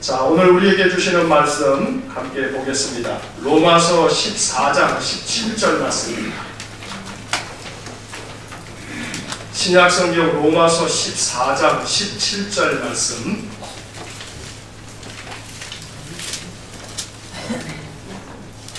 자, 오늘 우리에게 주시는 말씀 함께 보겠습니다. 로마서 14장 17절 말씀입니다. 신약성경 로마서 14장 17절 말씀.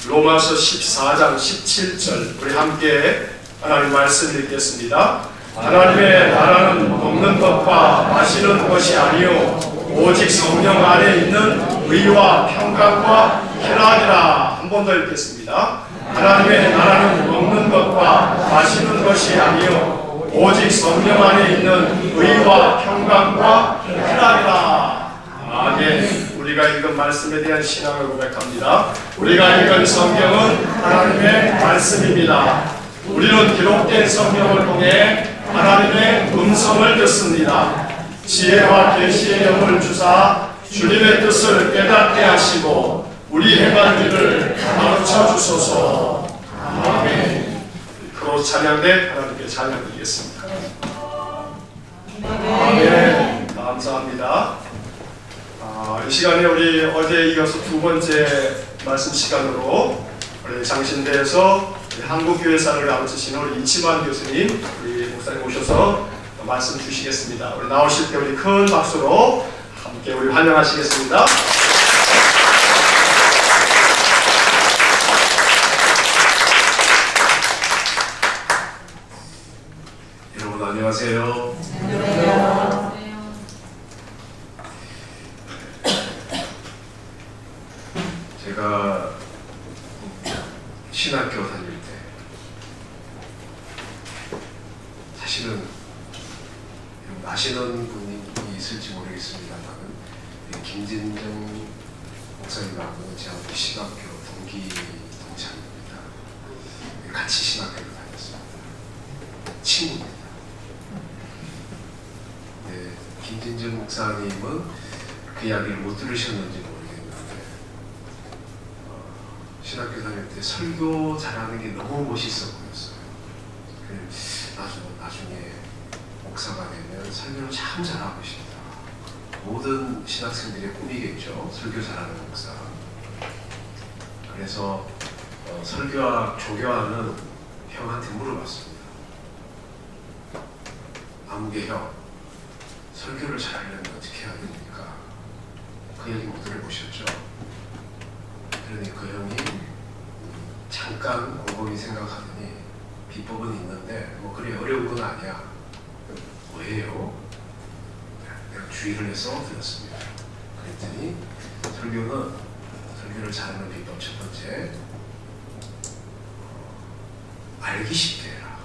로마서 14장 17절 우리 함께 하나님 말씀 읽겠습니다. 하나님의 나라는 먹는 것과 마시는 것이 아니요 오직 성령 안에 있는 의와 평강과 희락이라. 한 번 더 읽겠습니다. 하나님의 나라는 먹는 것과 마시는 것이 아니요 오직 성령 안에 있는 의와 평강과 희락이라. 아멘. 우리가 읽은 말씀에 대한 신앙을 고백합니다. 우리가 읽은 성경은 하나님의 말씀입니다. 우리는 기록된 성경을 통해 하나님의 음성을 듣습니다. 지혜와 계시의 영을 주사 주님의 뜻을 깨닫게 하시고 우리 행할 일을 가르쳐 주소서. 아멘. 그로 찬양대 하나님께 찬양드리겠습니다. 아멘. 감사합니다. 이 시간에 우리 어제에 이어서 두 번째 말씀 시간으로 우리 장신대에서 한국교회사를 가르치시는 우리 이치만 교수님, 우리 목사님 오셔서 말씀 주시겠습니다. 우리 나오실 때 우리 큰 박수로 함께 우리 환영하시겠습니다. 여러분 안녕하세요. 안녕하세요. 제가 신학교 다닐 때 사실은 아시는 분이 있을지 모르겠습니다만 김진정 목사님하고 제가 신학교 동기 동창입니다. 같이 신학교를 다녔습니다. 친구입니다. 네, 김진정 목사님은 그 이야기를 못 들으셨는지 모르겠는데 신학교 다닐 때 설교 잘하는 게 너무 멋있어 보였어요. 나중에 목사가 되면 설교를 참 잘하고 싶다. 모든 신학생들의 꿈이겠죠. 설교 잘하는 목사. 그래서 설교학, 조교하는 형한테 물어봤습니다. 아무개 형, 설교를 잘하려면 어떻게 해야 됩니까? 그 얘기 못 들어보셨죠? 그러니 그 형이 잠깐 곰곰이 생각하더니 비법은 있는데 뭐 그래 어려운 건 아니야. 뭐예요? 내가 주의를 해서 들었습니다. 그랬더니 설교를 잘하는 비법 첫 번째, 알기 쉽게 해라.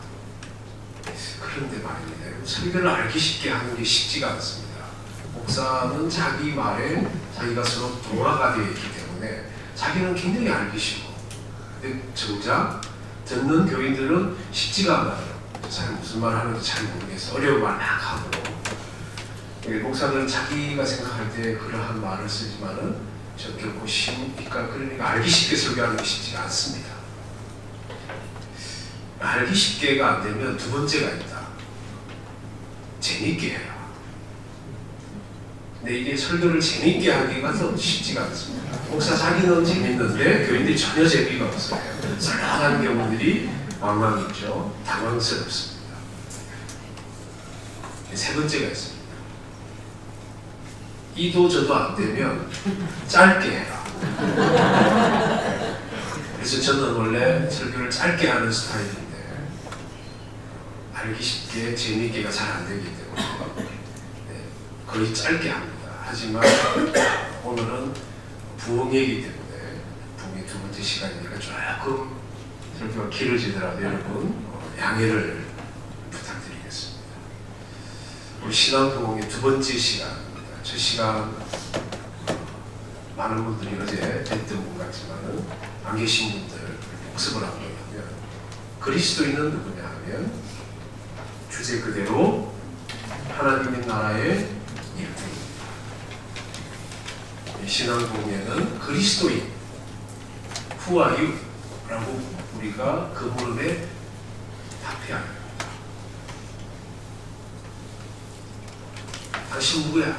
그런데 말입니다. 설교를 알기 쉽게 하는 게 쉽지가 않습니다. 목사는 자기 말에 자기가 서로 동화가 되어 있기 때문에 자기는 굉장히 알기 쉽고, 근데 정작 듣는 교인들은 쉽지가 않아요. 잘 무슨 말 하는지 잘 모르겠어. 어려운 말 막 하고. 목사들은 자기가 생각할 때 그러한 말을 쓰지만은 저 결코 그러니까 알기 쉽게 설교하는 게 쉽지가 않습니다. 알기 쉽게가 안 되면 두 번째가 있다. 재밌게 해라. 근데 이게 설교를 재밌게 하기가 더 쉽지가 않습니다. 목사 자기는 재밌는데 교인들이 전혀 재미가 없어요. 썰렁한 경우들이 왕왕 있죠. 당황스럽습니다. 세 번째가 있습니다. 이도 저도 안 되면 짧게 해라. 그래서 저는 원래 설교를 짧게 하는 스타일인데 알기 쉽게 재미있게가 잘 안 되기 때문에 거의 짧게 합니다. 하지만 오늘은 부흥회이기 때문에 부흥회 두 번째 시간이니까 조금 설교가 길어지더라도 여러분 양해를 부탁드리겠습니다. 우리 신앙동홍의 두 번째 시간입니다. 첫 시간 많은 분들이 어제 뵀던 분 같지만은 안 계신 분들 복습을 한 거냐면 그리스도인은 누구냐 하면 주제 그대로 하나님의 나라의 일꾼입니다. 신앙동에는 그리스도인 Who are you? 라고 우리가 그 물음에 답해야 합니다. 당신 누구야?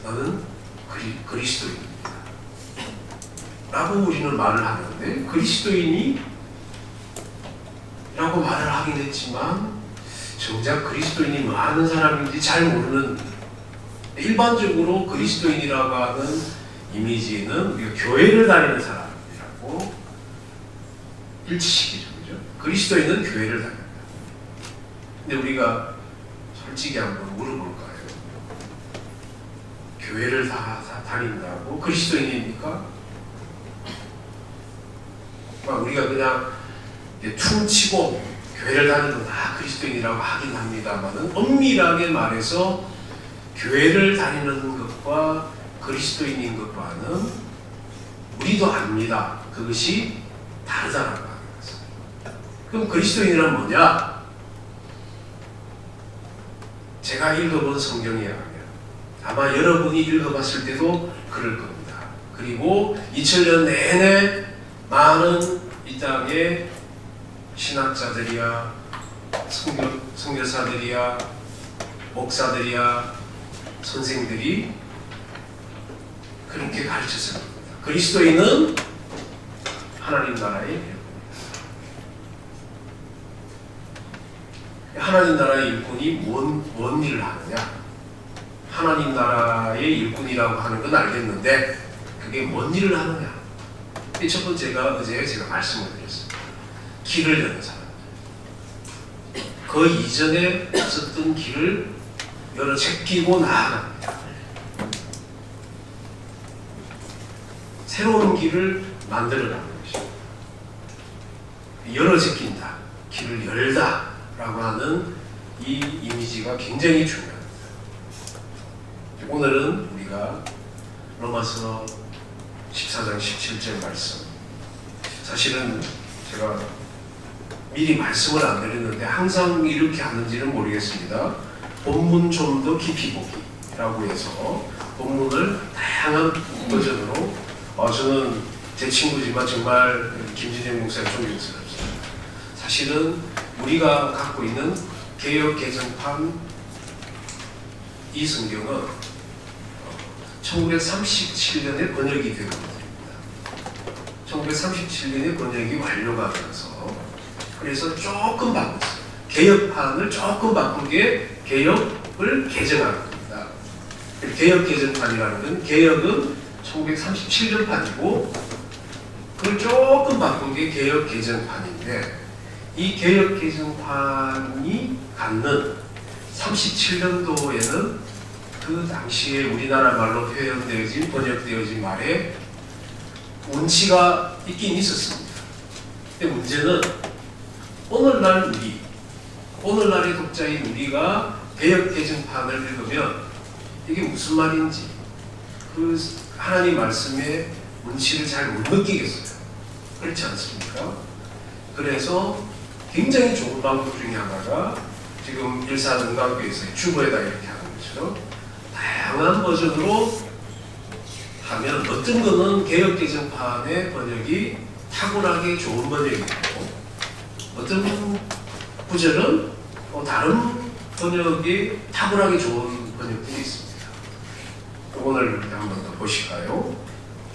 나는 그리스도인입니다. 라고 우리는 말을 하는데, 그리스도인이 라고 말을 하긴 했지만 정작 그리스도인이 뭐 하는 사람인지 잘 모르는, 일반적으로 그리스도인이라고 하는 이미지는 우리가 교회를 다니는 사람이라고 일치시키죠. 그죠? 그리스도인은 교회를 다닙니다. 근데 우리가 솔직히 한번 물어볼까요? 교회를 다 다닌다고 그리스도인입니까? 우리가 그냥 퉁치고 교회를 다니는 다 그리스도인이라고 하긴 합니다만은, 엄밀하게 말해서 교회를 다니는 것과 그리스도인인 것과는 우리도 압니다. 그것이 다르다라고 하는 것을. 그럼 그리스도인이란 뭐냐? 제가 읽어본 성경에 의하면, 아마 여러분이 읽어봤을 때도 그럴 겁니다. 그리고 2000년 내내 많은 이 땅의 신학자들이야, 선교사들이야, 목사들이야, 선생들이 그렇게 가르쳤을 겁니다. 그리스도인은 하나님 나라의 일꾼입니다. 하나님 나라의 일꾼이 뭔 일을 하느냐? 하나님 나라의 일꾼이라고 하는 건 알겠는데 그게 뭔 일을 하느냐? 첫 번째가 어제 제가 말씀을 드렸습니다. 길을 여는 사람. 그 이전에 있었던 길을 열어 제끼고 나아갑니다. 새로운 길을 만들어가는 것입니다. 열어 제낀다, 길을 열다 라고 하는 이 이미지가 굉장히 중요합니다. 오늘은 우리가 로마서 14장 17절 말씀, 사실은 제가 미리 말씀을 안 드렸는데 항상 이렇게 하는지는 모르겠습니다. 본문 좀 더 깊이 보기라고 해서 본문을 다양한 버전으로, 저는 제 친구지만 정말 김진영 목사님 존경스럽습니다. 사실은 우리가 갖고 있는 개역 개정판 이 성경은 1937년에 번역이 되는 것입니다. 1937년에 번역이 완료가 되면서, 그래서 조금 바꿨어요. 개역판을 조금 바꾼 게 개역을 개정하는 겁니다. 개역 개정판이라는 건, 개역은 1937년 판이고 그걸 조금 바꾼 게 개역 개정판인데, 이 개역 개정판이 갖는 37년도에는 그 당시에 우리나라 말로 표현되어진, 번역되어진 말에 운치가 있긴 있었습니다. 근데 문제는 오늘날 오늘날의 독자인 우리가 개역 개정판을 읽으면 이게 무슨 말인지, 그 하나님 말씀의 운치를 잘 못 느끼겠어요. 그렇지 않습니까? 그래서 굉장히 좋은 방법 중에 하나가 지금 일산은광교에서의 주보에다 이렇게 하는 거죠. 다양한 버전으로 하면 어떤 거는 개역개정판의 번역이 탁월하게 좋은 번역이고, 어떤 구절은 다른 번역이 탁월하게 좋은 번역들이 있습니다. 오늘 한 번 더 보실까요?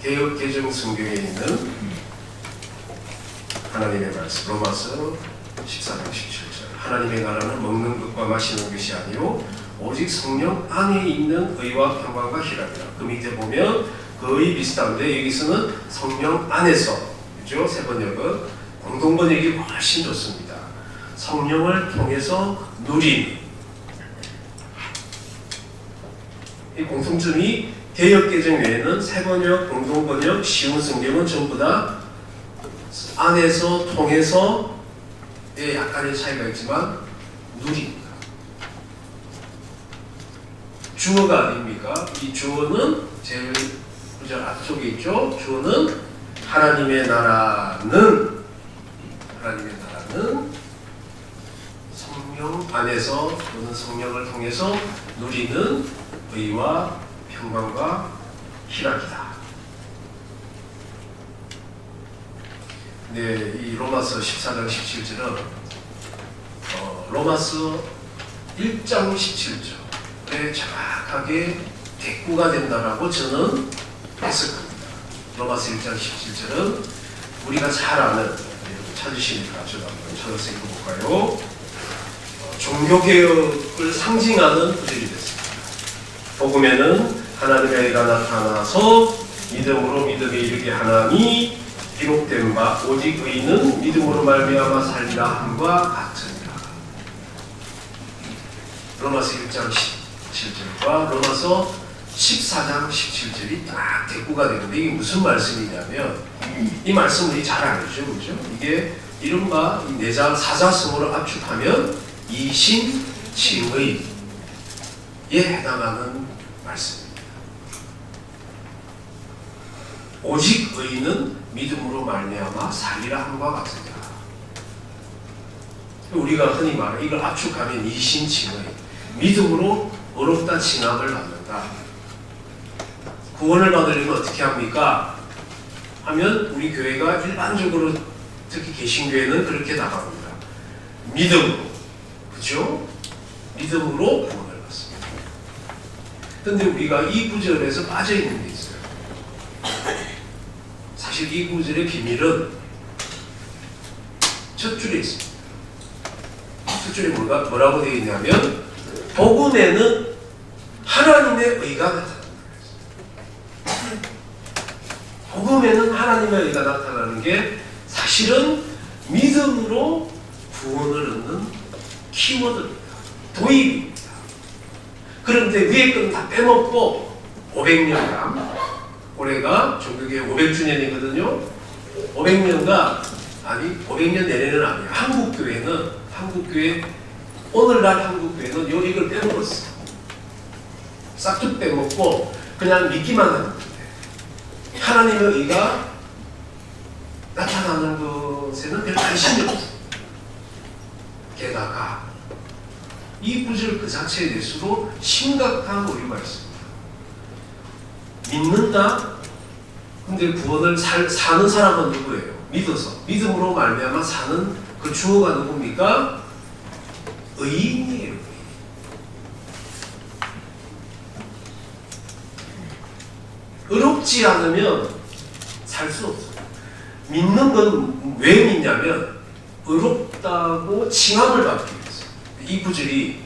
개역개정 성경에 있는 하나님의 말씀, 로마서 14장 17절. 하나님의 나라는 먹는 것과 마시는 것이 아니요 오직 성령 안에 있는 의와 평강과 희락이라. 그 밑에 보면 거의 비슷한데 여기서는 성령 안에서, 그죠? 새 번역은 공동 번역이 훨씬 좋습니다. 성령을 통해서 누린, 이 공통점이 개역개정 외에는 새 번역, 공동 번역, 쉬운 성경은 전부 다 안에서, 통해서 약간의 차이가 있지만 누립니다. 주어가 아닙니까? 이 주어는 제일 구절 앞쪽에 있죠. 주어는 하나님의 나라는 성령 안에서 또는 성령을 통해서 누리는 의와 평강과 희락이다. 네, 이 로마서 14장 17절은 로마서 1장 17절에 정확하게 대꾸가 된다라고 저는 해석합니다. 로마서 1장 17절은 우리가 잘 아는, 찾으시니까 저도 한번 찾아서 읽어볼까요? 종교개혁을 상징하는 구절이 됐습니다. 복음에는 하나님의 의가 나타나서 믿음으로 믿음에 이르게 하나니 기록된 바 오직 의인은 믿음으로 말미암아 살리라 함과 같으니라. 로마서 1장 17절과 로마서 14장 17절이 딱 대꾸가 되는데 이게 무슨 말씀이냐면 이 말씀 우리 잘 알죠, 그죠? 이게 이른바 내장 사자성어로 압축하면 이신칭의에 해당하는 말씀입니다. 오직 의인은 믿음으로 말미암아 살리라 함과 같으니라. 우리가 흔히 말해 이걸 압축하면 이신칭의, 믿음으로 어렵다 칭함을 받는다. 구원을 받으려면 어떻게 합니까? 하면 우리 교회가 일반적으로 특히 개신교회는 그렇게 나갑니다. 믿음으로, 그렇죠? 믿음으로 구원을 받습니다. 그런데 우리가 이 구절에서 빠져 있는 게 있어요. 사실 이 구절의 비밀은 첫 줄에 있습니다. 첫 줄에 뭐라고 되어 있냐면 복음에는 하나님의 의가 나타납니다. 복음에는 하나님의 의가 나타나는 게 사실은 믿음으로 구원을 얻는 키워드입니다. 도입입니다. 그런데 위에 건 다 빼먹고 500년간, 올해가 종교개혁 500주년이거든요. 500년간, 아니 500년 내내는 아니에요. 한국교회, 오늘날 한국교회는 이걸 빼먹었어요. 싹둑 빼먹고 그냥 믿기만 하는 건데 하나님의 의가 나타나는 것에는 별 관심이 없어요. 게다가 이 구절 그 자체에 대해서도 심각한 오류가 있습니다. 믿는다? 근데 구원을 사는 사람은 누구예요? 믿어서, 믿음으로 말미암아 사는 그 주어가 누굽니까? 의인이에요. 어렵지 않으면 살 수 없어요. 믿는 건 왜 믿냐면 어렵다고 칭함을 받기 위해서. 이 구절이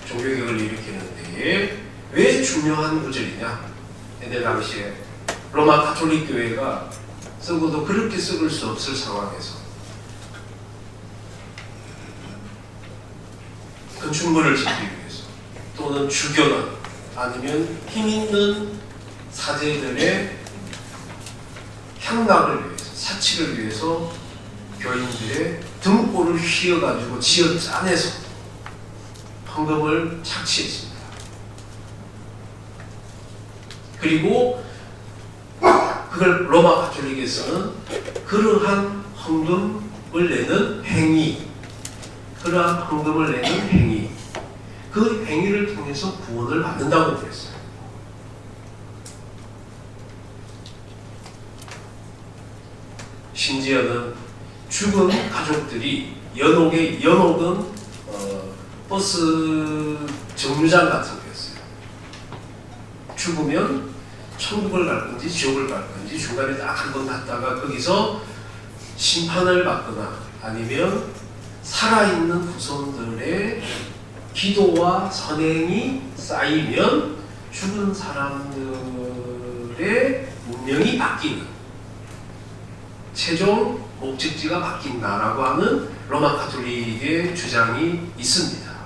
종교개혁을 일으키는 데에 왜 중요한 구절이냐? 옛날 당시에 로마 가톨릭 교회가 쓰고도 그렇게 썩을 수 없을 상황에서 건축물을 짓기 위해서 또는 주교나 아니면 힘 있는 사제들의 향락을 위해서, 사치를 위해서 교인들의 등골을 휘어가지고 지어 짜내서 헌금을 착취했습니다. 그리고 그걸 로마 가톨릭에서는 그러한 헌금을 내는 행위, 그러한 헌금을 내는 행위, 그 행위를 통해서 구원을 받는다고 그랬어요. 심지어는 죽은 가족들이 연옥은 버스 정류장 같은 거였어요. 죽으면 천국을 갈 건지 지옥을 갈 건지 중간에 딱 한 번 갔다가 거기서 심판을 받거나 아니면 살아있는 후손들의 기도와 선행이 쌓이면 죽은 사람들의 운명이 바뀌는 최종 목적지가 바뀐다라고 하는 로마 가톨릭의 주장이 있습니다.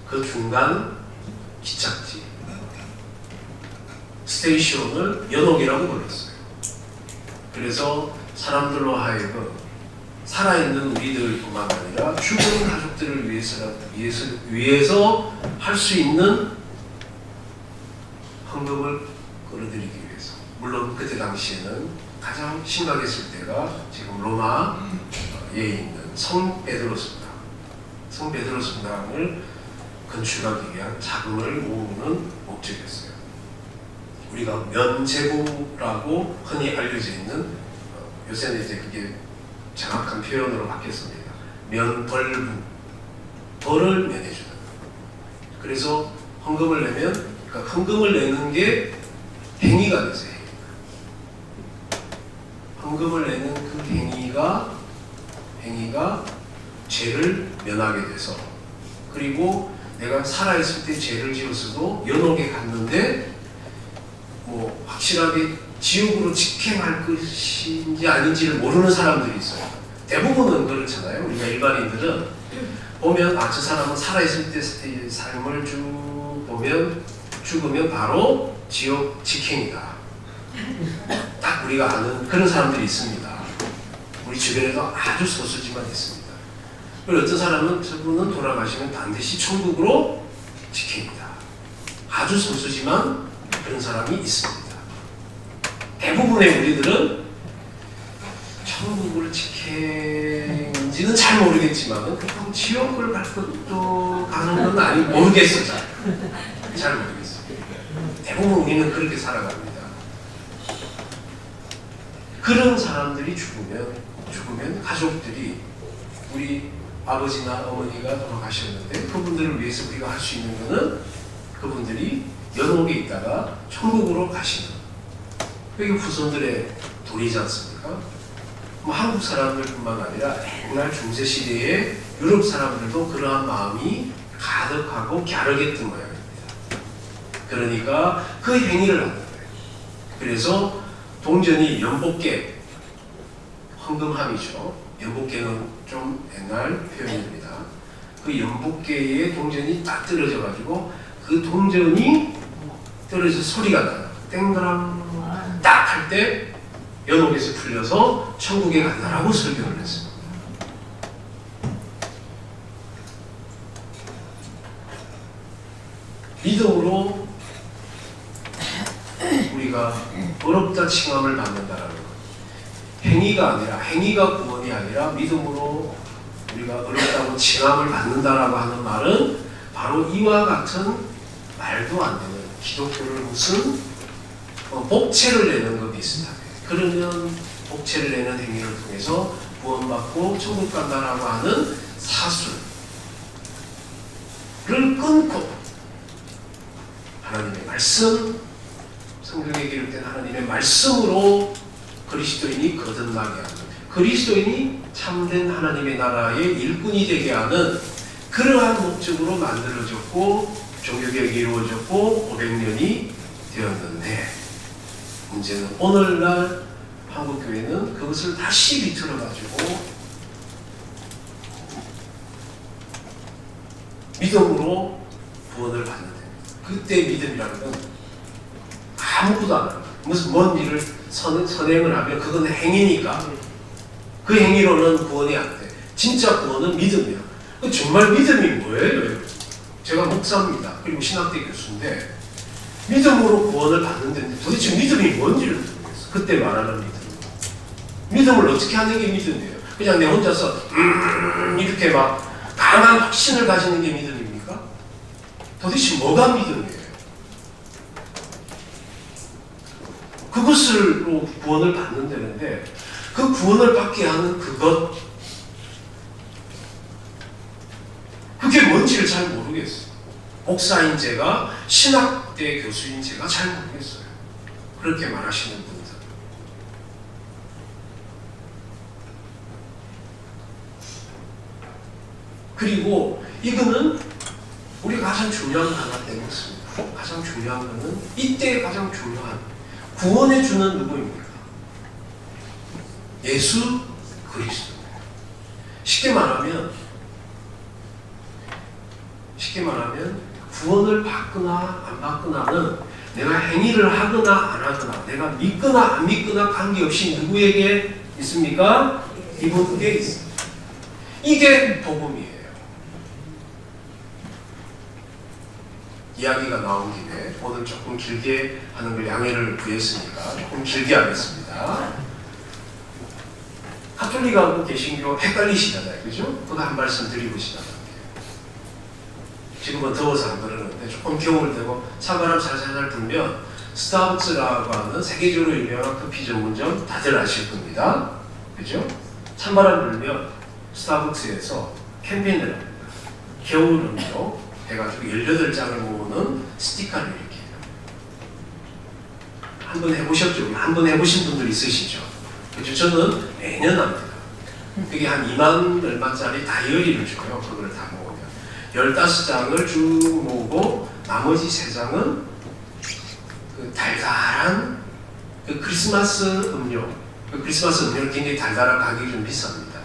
그 중간 기착지 스테이션을 연옥이라고 불렀어요. 그래서 사람들로 하여금 살아있는 우리들뿐만 아니라 죽은 가족들을 위해서 할 수 있는 헌금을 끌어들이기 위해서. 물론 그때 당시에는 가장 심각했을 때가 지금 로마에 있는 성 베드로 성당, 성 베드로 성당을 건축하기 위한 자금을 모으는 목적이었어요. 우리가 면제부라고 흔히 알려져 있는, 요새는 이제 그게 정확한 표현으로 바뀌었습니다. 면벌부, 벌을 면해주는. 그래서 헌금을 내면 그러니까 헌금을 내는 게 행위가 되세요. 헌금을 내는 그 행위가 죄를 면하게 돼서, 그리고 내가 살아있을 때 죄를 지었어도 연옥에 갔는데 뭐 확실하게 지옥으로 직행할 것인지 아닌지를 모르는 사람들이 있어요. 대부분은 그렇잖아요. 우리가 일반인들은 보면 저 사람은 살아있을 때 삶을 쭉 보면 죽으면 바로 지옥 직행이다. 딱 우리가 아는 그런 사람들이 있습니다. 우리 주변에도 아주 소수지만 있습니다. 그리고 어떤 사람은 저분은 돌아가시면 반드시 천국으로 직행이다. 아주 소수지만 그런 사람이 있습니다. 대부분의 우리들은 천국을 직행인지는 잘 모르겠지만 그럼 지옥을 갈 것도 가는 건 아니 모르겠어요. 잘 모르겠어요. 대부분 우리는 그렇게 살아갑니다. 그런 사람들이 죽으면 가족들이 우리 아버지나 어머니가 돌아가셨는데 그분들을 위해서 우리가 할 수 있는 것은 그분들이 연옥에 있다가 천국으로 가시는, 그게 후손들의 도리지 않습니까? 뭐 한국 사람들뿐만 아니라 옛날 중세시대의 유럽 사람들도 그러한 마음이 가득하고 갸륵했던 모양입니다. 그러니까 그 행위를 하는 거예요. 그래서 동전이 연복계, 헌금함이죠. 연복계는 좀 옛날 표현입니다. 그 연복계에 동전이 딱 떨어져 가지고 그 동전이 떨어져서 소리가 나요. 땡그랑 딱 할 때 연옥에서 풀려서 천국에 간다라고 설교를 했습니다. 믿음으로 우리가 어렵다 칭함을 받는다라는 것. 행위가 구원이 아니라 믿음으로 우리가 어렵다고 칭함을 받는다라고 하는 말은 바로 이와 같은 말도 안 되는 기독교를 무슨 복채를 내는 것 비슷하게. 그러면 복채를 내는 행위를 통해서 구원받고 천국 간다라고 하는 사술을 끊고 하나님의 말씀, 성경에 기록된 하나님의 말씀으로 그리스도인이 거듭나게 하는, 그리스도인이 참된 하나님의 나라의 일꾼이 되게 하는 그러한 목적으로 만들어졌고 종교개혁이 이루어졌고 500년이 되었는데, 문제는 오늘날 한국교회는 그것을 다시 비틀어가지고 믿음으로 구원을 받는 됩니다. 그때 믿음이라는 건 아무것도 안 합니다. 무슨 먼 일을 선행을 하면 그건 행위니까 그 행위로는 구원이 안 돼. 진짜 구원은 믿음이야. 정말 믿음이 뭐예요? 제가 목사입니다. 그리고 신학대 교수인데 믿음으로 구원을 받는데 도대체 믿음이 뭔지를 모르겠어. 그때 말하는 믿음. 믿음을 어떻게 하는 게 믿음이에요? 그냥 내 혼자서 이렇게 막 강한 확신을 가지는 게 믿음입니까? 도대체 뭐가 믿음이에요? 그것으로 구원을 받는다는데 그 구원을 받게 하는 그것, 그게 뭔지를 잘 모르겠어요. 목사인 제가, 신학대 교수인 제가 잘 모르겠어요. 그렇게 말하시는 분들. 그리고 이거는 우리가 가장 중요한 하나 때문입니다. 가장 중요한 것은 이때 가장 중요한 구원해 주는 누구입니까? 예수 그리스도. 쉽게 말하면 구원을 받거나 안 받거나는 내가 행위를 하거나 안 하거나, 내가 믿거나 안 믿거나 관계없이 누구에게 있습니까? 이분에게 있습니다. 이게 복음이에요. 이야기가 나온 김에 오늘 조금 길게 하는 걸 양해를 구했으니까 조금 길게 하겠습니다. 가톨릭하고 개신교 헷갈리시잖아요. 그죠? 그거 한 말씀 드리고 시작할게요. 지금은 더워서 안 그러는데 조금 겨울 되고 찬바람 살살 불면 스타벅스라고 하는 세계적으로 유명한 커피 전문점 다들 아실 겁니다. 그죠? 찬바람 불면 스타벅스에서 캠페인을 합니다. 겨울 음료 해가지고 18장을 모으는 스티커를 이렇게 한번 해보셨죠? 한번 해보신 분들 있으시죠? 그렇죠? 저는 매년 합니다. 그게 한 2만 얼마짜리 다이어리를 줘요. 그걸 다 모으면 15장을 쭉 모으고 나머지 3장은 그 달달한 그 크리스마스 음료, 그 크리스마스 음료는 굉장히 달달한 가격이 좀 비쌉니다.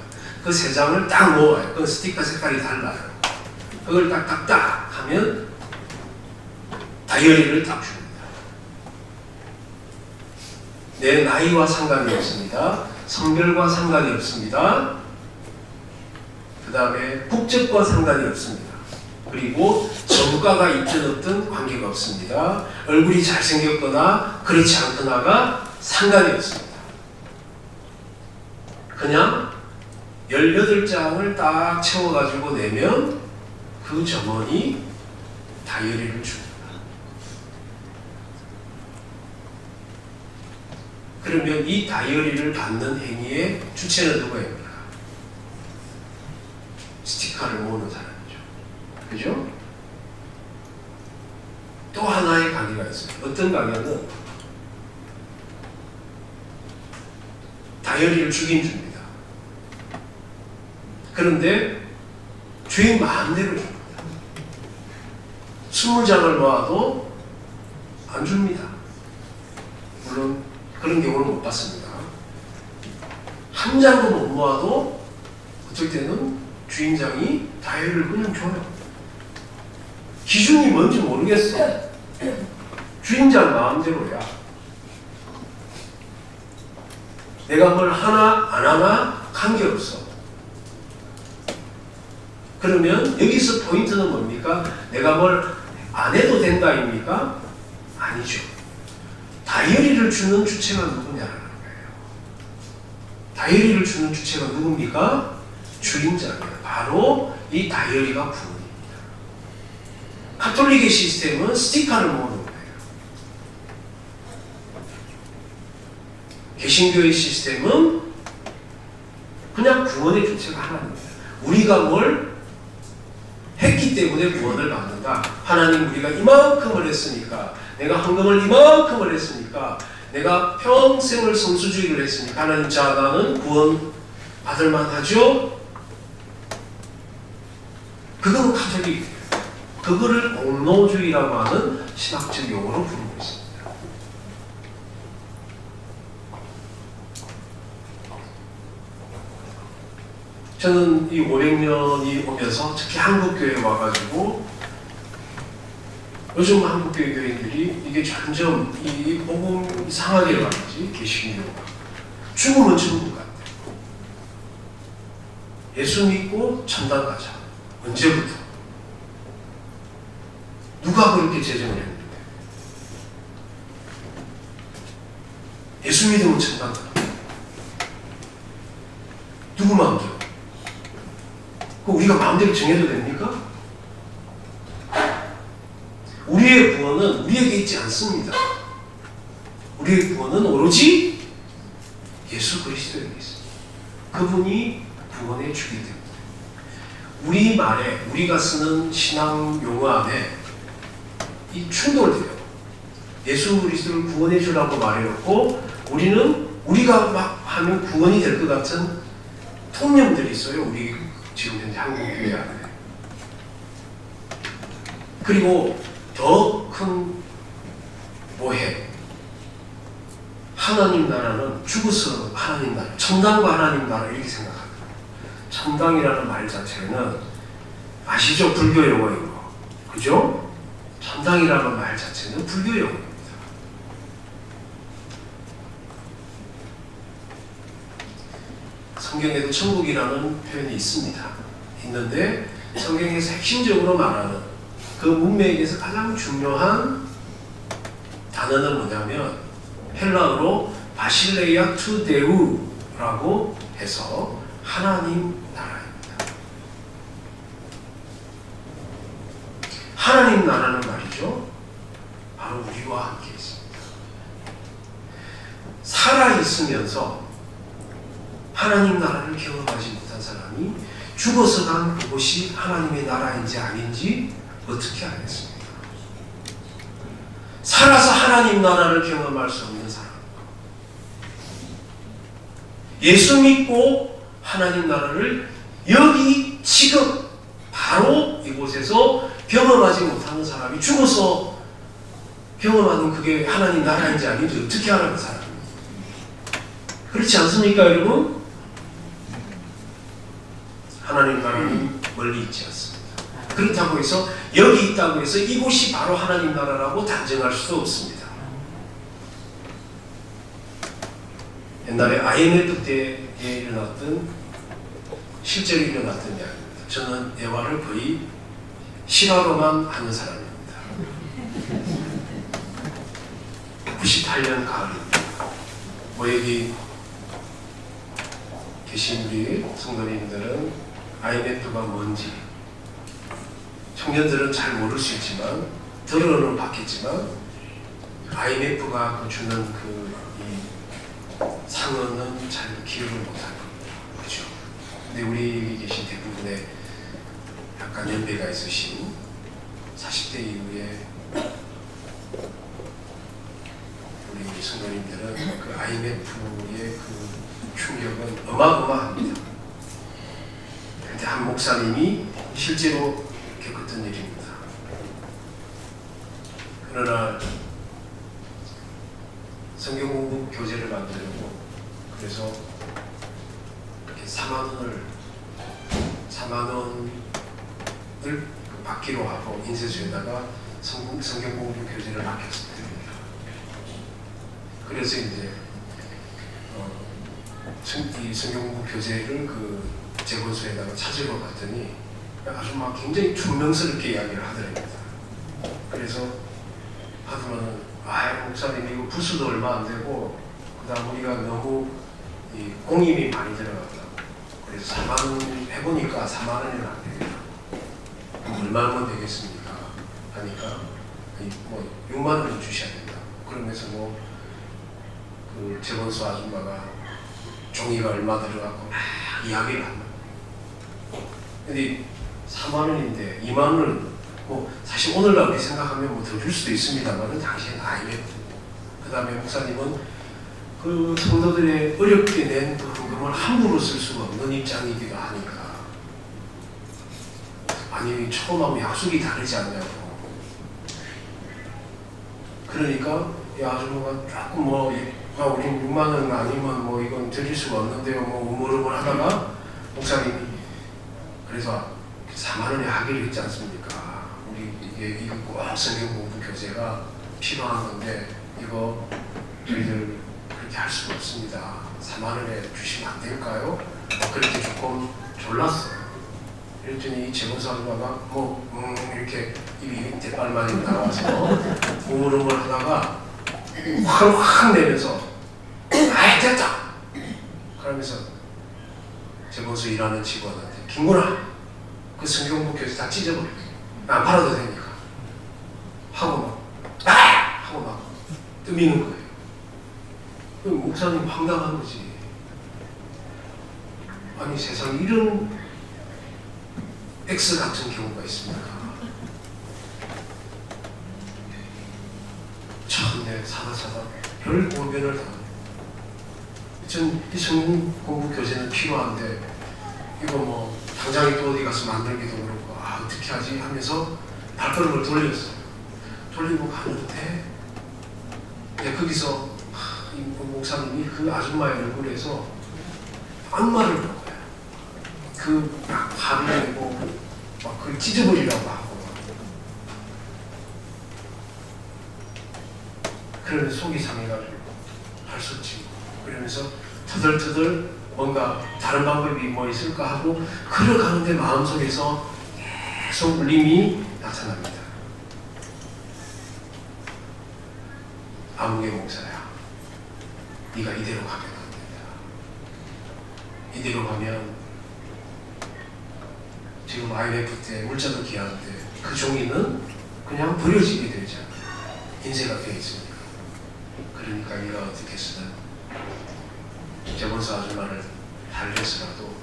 그 3장을 딱 모아요. 그 스티커 색깔이 달라요. 그걸 딱딱딱 하면 다이어리를 딱 줍니다. 내 나이와 상관이 없습니다. 성별과 상관이 없습니다. 그 다음에 국적과 상관이 없습니다. 그리고 전과가 있든 없든 관계가 없습니다. 얼굴이 잘생겼거나 그렇지 않거나가 상관이 없습니다. 그냥 18장을 딱 채워가지고 내면 그 점원이 다이어리를 줍니다. 그러면 이 다이어리를 받는 행위의 주체는 누구입니까? 스티커를 모으는 사람이죠. 그죠? 또 하나의 강의가 있어요. 어떤 강의는 다이어리를 주긴 줍니다. 그런데 주인 마음대로 줍니다. 20장을 모아도 안 줍니다. 물론 그런 경우는 못 봤습니다. 한 장도 못 모아도 어쩔 때는 주인장이 다이어리를 그냥 줘요. 기준이 뭔지 모르겠어. 주인장 마음대로야. 내가 뭘 하나 안 하나 관계없어. 그러면 여기서 포인트는 뭡니까? 내가 뭘 안 해도 된다입니까? 아니죠. 다이어리를 주는 주체가 누구냐라는 거예요. 다이어리를 주는 주체가 누굽니까? 주인장이에요. 바로 이 다이어리가 부모입니다. 가톨릭의 시스템은 스티커를 모으는 거예요. 개신교의 시스템은 그냥 구원의 주체가 하나입니다. 우리가 뭘 했기 때문에 구원을 받는다. 하나님 우리가 이만큼을 했으니까, 내가 헌금을 이만큼을 했으니까, 내가 평생을 성수주의를 했으니까 하나님 자 나는 구원 받을 만하죠? 그건 가톨릭이에요. 그거를 공로주의라고 하는 신학적 용어로 부르고 있습니다. 저는 이 500년이 오면서 특히 한국교회에 와가지고 요즘 한국교회 교인들이 이게 점점 이 복음 이상하게 가는지 개신교가 죽으면 죽은 것 같아요. 예수 믿고 천당 가자. 언제부터? 누가 그렇게 제정을 했는데? 예수 믿으면 천당 가자. 누구 마음대로? 그 우리가 마음대로 정해도 됩니까? 우리의 구원은 우리에게 있지 않습니다. 우리의 구원은 오로지 예수 그리스도에게 있습니다. 그분이 구원의 주기 때문에. 우리 말에, 우리가 쓰는 신앙 용어 안에 이 충돌돼요. 예수 그리스도를 구원해 주라고 말해놓고 우리는 우리가 막 하면 구원이 될 것 같은 통념들이 있어요. 우리 지금 현재 한국 교회 안에. 그리고 더 큰 오해. 하나님 나라는 죽어서 하나님 나라, 천당과 하나님 나라 이렇게 생각합니다. 천당이라는 말 자체는 아시죠? 불교 용어인 거. 그죠? 천당이라는 말 자체는 불교 용어입니다. 성경에도 천국이라는 표현이 있습니다. 있는데 성경에서 핵심적으로 말하는 그 문맥에서 가장 중요한 단어는 뭐냐면 헬라어로 바실레이아 투 데우라고 해서 하나님 나라입니다. 하나님 나라는 말이죠. 바로 우리와 함께 있습니다. 살아있으면서 하나님 나라를 경험하지 못한 사람이 죽어서 간 그곳이 하나님의 나라인지 아닌지 어떻게 알겠습니까? 살아서 하나님 나라를 경험할 수 없는 사람, 예수 믿고 하나님 나라를 여기 지금 바로 이곳에서 경험하지 못하는 사람이 죽어서 경험하는 그게 하나님 나라인지 아닌지 어떻게 알아는 사람입니다. 그렇지 않습니까, 여러분? 하나님 나라는 멀리 있지 않습니다. 그렇다고 해서 여기 있다고 해서 이곳이 바로 하나님 나라라고 단정할 수도 없습니다. 옛날에 IMF 때에 일어났던, 실제로 일어났던 이야기입니다. 저는 예화를 거의 실화로만 하는 사람입니다. 98년 가을입니다. 여기 계신 우리 성도님들은 IMF가 뭔지, 청년들은 잘 모를 수 있지만 들어는 봤겠지만 IMF가 주는 상흔은 잘 기억을 못할 겁니다. 그렇죠? 근데 우리 여기 계신 대부분의 약간 연배가 있으신 40대 이후에 우리 성도님들은 그 IMF의 그 충격은 어마어마합니다. 그런데 한 목사님이 실제로 겪었던 일입니다. 어느 날 성경 공부 교재를 만들려고, 그래서 이렇게 4만 원을 받기로 하고 인쇄소에다가 성경 공부 교재를 맡겼습니다. 그래서 이제 이 성경 공부 교재를 그 재본소에다가 찾으러 갔더니 아주 막 굉장히 충명스럽게 이야기를 하더랍니다. 그래서 하더만은, 목사님 이거 부수도 얼마 안 되고 그다음 우리가 너무 공임이 많이 들어갔다고, 그래서 4만 원 해보니까 4만 원이면 안 되겠다. 그럼 얼마면 되겠습니까? 하니까 뭐 6만 원을 주셔야 된다. 그러면서 그 재본소 아줌마가 종이가 얼마 들어갔고 막 이야기를 한다. 근데 4만 원인데 2만 원은 사실 오늘날 우리 생각하면 더 줄 수도 있습니다만 당시에는 IMF. 그 다음에 목사님은 그 성도들의 어렵게 낸 그 헌금을 함부로 쓸 수가 없는 입장이기도 하니까, 아니 처음하고 약속이 다르지 않냐고. 그러니까 이 아줌마가 조금 우린 6만 원 아니면 이건 드릴 수가 없는데요, 우물우물 하다가 목사님이 그래서 4만 원에 하기로 했지 않습니까? 이거 꼭 성경 공부 교재가 필요한 건데 이거 저희들 그렇게 할 수가 없습니다. 4만 원에 주시면 안 될까요? 그렇게 조금 졸랐어요. 그랬더니 이 재본소 아줌마가 이렇게 입이 대빨만이 나와서 우물우물 하다가 확 내면서 됐다! 그러면서 재본소 일하는 직원한테, 김구나 그 성경 공부 교재 다 찢어버려. 안 팔아도 되니까. 하고 막 뜨미는 거예요. 목사님 황당한 거지. 아니 세상에 이런 X 같은 경우가 있습니까? 참내 사다 별 고변을 당하네. 전 이 성경 공부 교재는 필요한데 이거 당장에 또 어디 가서 만들기도 그렇고 어떻게 하지 하면서 발걸음을 돌렸어요. 돌리고 가는데 거기서 이 목사님이 그 아줌마의 얼굴에서 악마를 본 거예요. 막 화를 내고 막 그걸 찢어버리라고 하고, 그러면서 속이 상해가지고 할 수 없지. 그러면서 터덜터덜 뭔가 다른 방법이 있을까 하고 걸어가는데 마음속에서 계속 울림이 나타납니다. 아무개 목사야, 네가 이대로 가면 안 된다. 이대로 가면 지금 IMF 때 물자도 귀한데 그 종이는 그냥 버려지게 되잖아. 인쇄가 되어 있으니까. 그러니까 네가 어떻게 해서든 재본소 아줌마를 달래서라도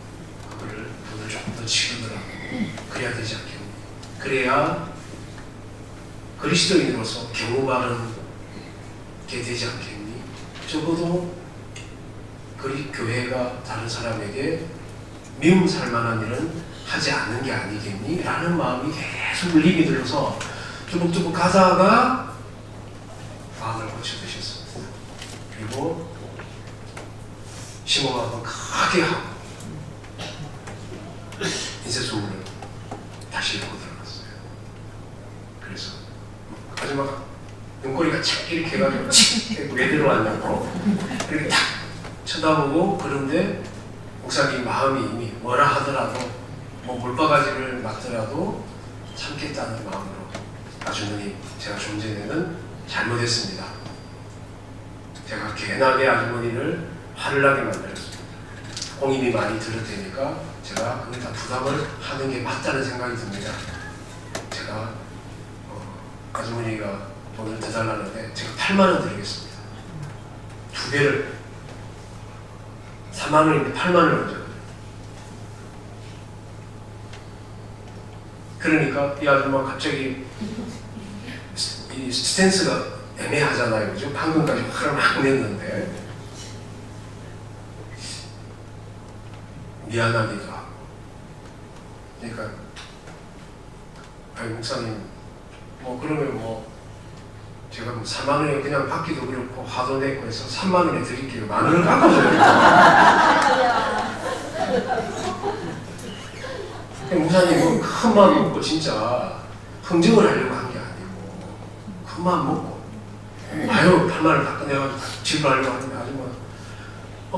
그거를 돈을 조금 더 치르더라고. 그래야 되지 않겠니? 그래야 그리스도인으로서 경우 바른 게 되지 않겠니? 적어도 교회가 다른 사람에게 미움 살 만한 일은 하지 않는 게 아니겠니? 라는 마음이 계속 울림이 들어서 쭈북쭈북 가다가 마음을 고쳐드셨습니다. 그리고 심호흡 한번 크게 하고 인쇄소문을 다시 읽고 들어갔어요. 그래서 마지막 눈꼬리가 착 이렇게 해가지고 왜 들어왔냐고 이렇게 탁 쳐다보고, 그런데 목사님 마음이 이미 뭐라 하더라도 뭐 물바가지를 맞더라도 참겠다는 마음으로 아주머니, 제가 좀 전에는 잘못했습니다. 제가 괜하게 아주머니를 화를 나게 만들었습니다. 공임이 많이 들을 테니까 제가 그걸 다 부담을 하는 게 맞다는 생각이 듭니다. 제가 아주머니가 돈을 더 달라는데 제가 8만 원 드리겠습니다. 2배를 3만 원인데 8만 원을 얹었거든요. 그러니까 이 아줌마 갑자기 이 스탠스가 애매하잖아요. 그죠? 방금까지 화를 막 냈는데 미안하기도 하고, 그러니까 아니 목사님 뭐 그러면 뭐 제가 뭐 4만 원에 그냥 받기도 그렇고 화도 내고 해서 3만 원에 드릴게요. 만 원을 깎아줘요. 목사님은 큰 마음 먹고 진짜 흥정을 하려고 한 게 아니고 큰 마음 먹고 아유 8만 원 깎아내가지고 지불하려고 하는데 아줌마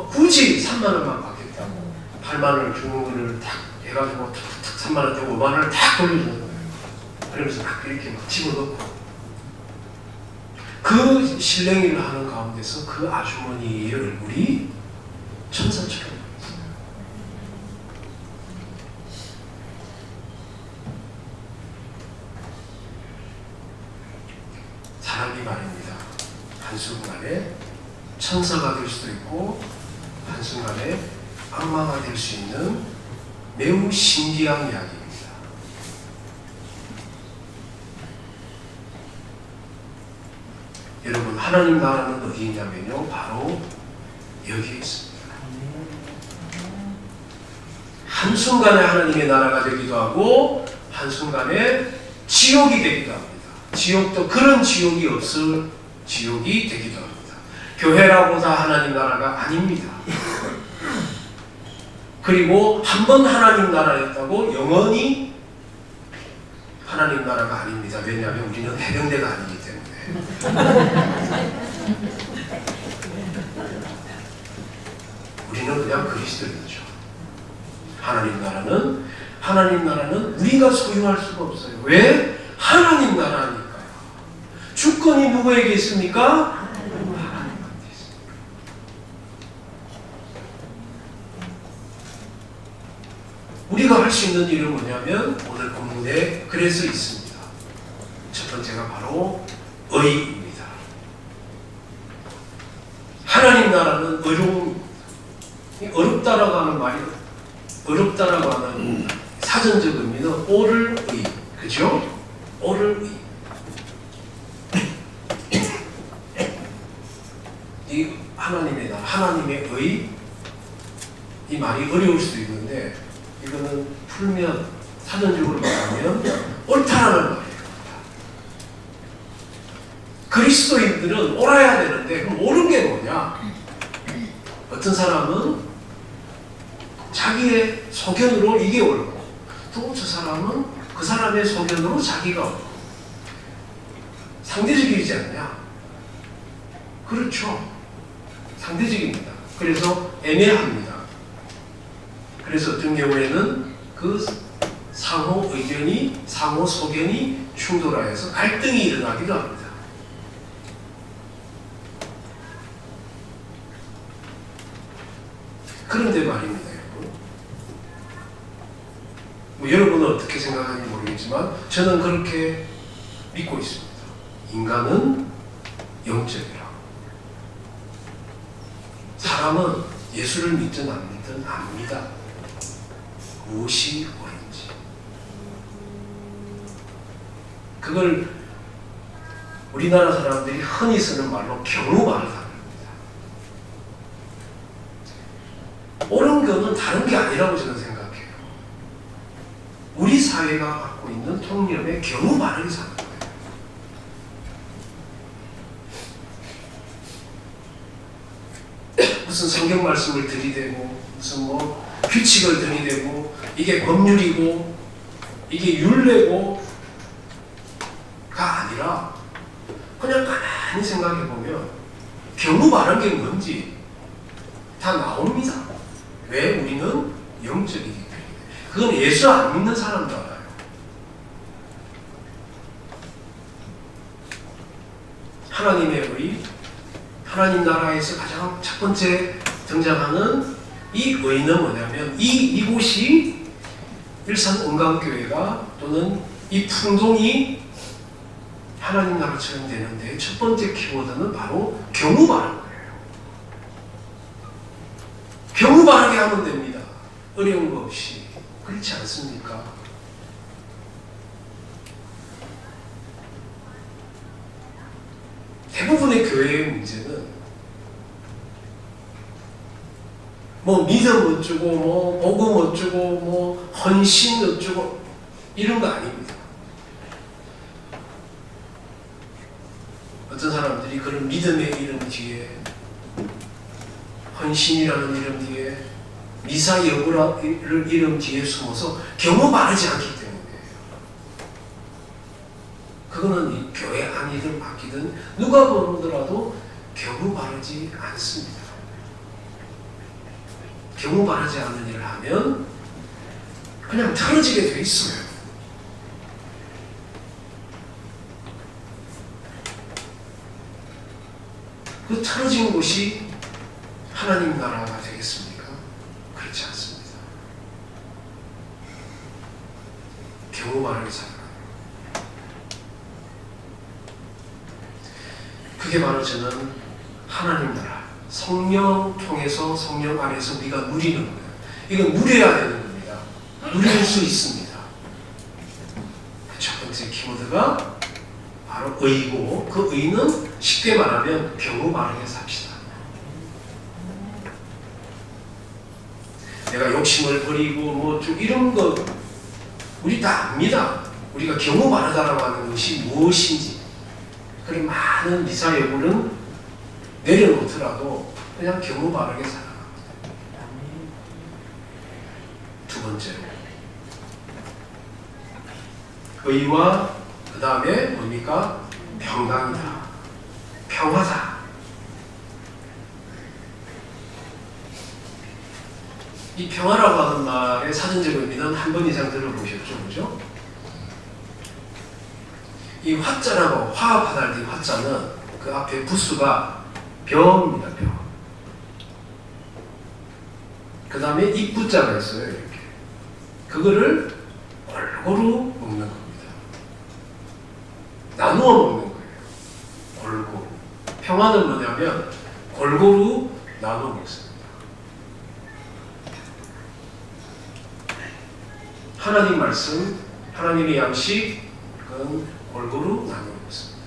굳이 3만 원만 받겠다고 8만 원을 주는 거를 딱 해가지고 탁탁 3만 원 되고 5만 원을 탁 돌려주는 거예요. 그러면서 막 이렇게 막 집어넣고, 그 실랭이를 하는 가운데서 그 아주머니의 얼굴이 천사처럼 보였어요. 사람이 말입니다. 한순간에 천사가 될 수도 있고 한순간에 악마가 될 수 있는 매우 신기한 이야기입니다. 여러분, 하나님 나라는 어디 있냐면요, 바로 여기에 있습니다. 한순간에 하나님의 나라가 되기도 하고 한순간에 지옥이 되기도 합니다. 지옥도 그런 지옥이 없을 지옥이 되기도 합니다. 교회라고 다 하나님 나라가 아닙니다. 그리고 한 번 하나님 나라였다고 영원히 하나님 나라가 아닙니다. 왜냐하면 우리는 해병대가 아니기 때문에. 우리는 그냥 그리스도인이죠. 하나님 나라는 우리가 소유할 수가 없어요. 왜? 하나님 나라니까요. 주권이 누구에게 있습니까? 하나님한테 있습니다. 우리가 할 수 있는 일은 뭐냐면 오늘 본문에 그래서 있습니다. 첫 번째가 바로 의입니다. 하나님 나라는 어려움입니다. 어렵다라고 하는 말이, 어렵다라고 하는 사전적 의미는 오를 의, 그죠? 오를 의. 이 하나님의 나라, 하나님의 의, 이 말이 어려울 수도 있는데 이거는 풀면, 사전적으로 말하면 옳다라는 말이에요. 그리스도인들은 옳아야 되는데 그럼 옳은 게 뭐냐? 어떤 사람은 자기의 소견으로 이게 옳고, 또 저 사람은 그 사람의 소견으로 자기가 옳고. 상대적이지 않냐? 그렇죠. 상대적입니다. 그래서 애매합니다. 그래서 어떤 경우에는 그 상호 의견이, 상호 소견이 충돌하여서 갈등이 일어나기도 합니다. 그런데 말입니다, 여러분. 뭐 여러분은 어떻게 생각하는지 모르겠지만 저는 그렇게 믿고 있습니다. 인간은 영적이라고. 사람은 예수를 믿든 안 믿든 압니다. 무엇이 옳은지. 그걸 우리나라 사람들이 흔히 쓰는 말로 경우말을 합니다. 옳은 거는 다른 게 아니라고 저는 생각해요. 우리 사회가 갖고 있는 통념의 경우말을 사는 거예요. 무슨 성경 말씀을 들이대고 무슨 뭐 규칙을 들이대고 이게 법률이고 이게 율례고가 아니라 그냥 가만히 생각해 보면 경우 바른 게 뭔지 다 나옵니다. 왜? 우리는 영적이기 때문에. 그건 예수 안 믿는 사람도 알아요. 하나님의 의, 하나님 나라에서 가장 첫 번째 등장하는 이 의는 뭐냐면 이곳이 일산 은강교회가 또는 이 풍동이 하나님 나라처럼 되는데 첫 번째 키워드는 바로 경우 바른 거예요. 경우 바르게 하면 됩니다. 어려운 거 없이. 그렇지 않습니까? 대부분의 교회의 문제는 뭐 믿음 어쩌고 뭐 복음 어쩌고 뭐 헌신 어쩌고 이런 거 아닙니다. 어떤 사람들이 그런 믿음의 이름 뒤에 헌신이라는 이름 뒤에 미사 여부라는 이름 뒤에 숨어서 경우 바르지 않기 때문이에요. 그거는 이 교회 아니든 밖이든 누가 보더라도 경우 바르지 않습니다. 경우 바르지 않는 일을 하면 그냥 틀어지게 돼 있어요. 그 틀어진 곳이 하나님 나라가 되겠습니까? 그렇지 않습니다. 경우 바르게 살아가요. 그게 바로 저는 하나님 나라, 성령 통해서 성령 안에서 우리가 누리는 거예요. 이건 누려야 되는 겁니다. 누릴 수 있습니다. 첫 번째 키워드가 바로 의고, 그 의는 쉽게 말하면 경우 바르게 삽시다. 내가 욕심을 버리고 뭐 좀 이런 거 우리 다 압니다. 우리가 경우 바르다라고 하는 것이 무엇인지. 그리고 많은 미사 여부는 내려놓더라도 그냥 경우 바르게 살아갑니다. 두 번째로 의와 그 다음에 뭡니까? 평강이다. 평화다. 이 평화라고 하는 말의 사전적 의미는 한 번 이상 들어보셨죠? 그죠? 이 화자라고 화합하다 이 화자는 그 앞에 부수가 병입니다. 병. 그 다음에 입부자가 있어요. 이렇게. 그거를 골고루 먹는 겁니다. 나누어 먹는 거예요. 골고루. 평화는 뭐냐면 골고루 나누어 먹습니다. 하나님 말씀, 하나님의 양식은 골고루 나눠 먹습니다.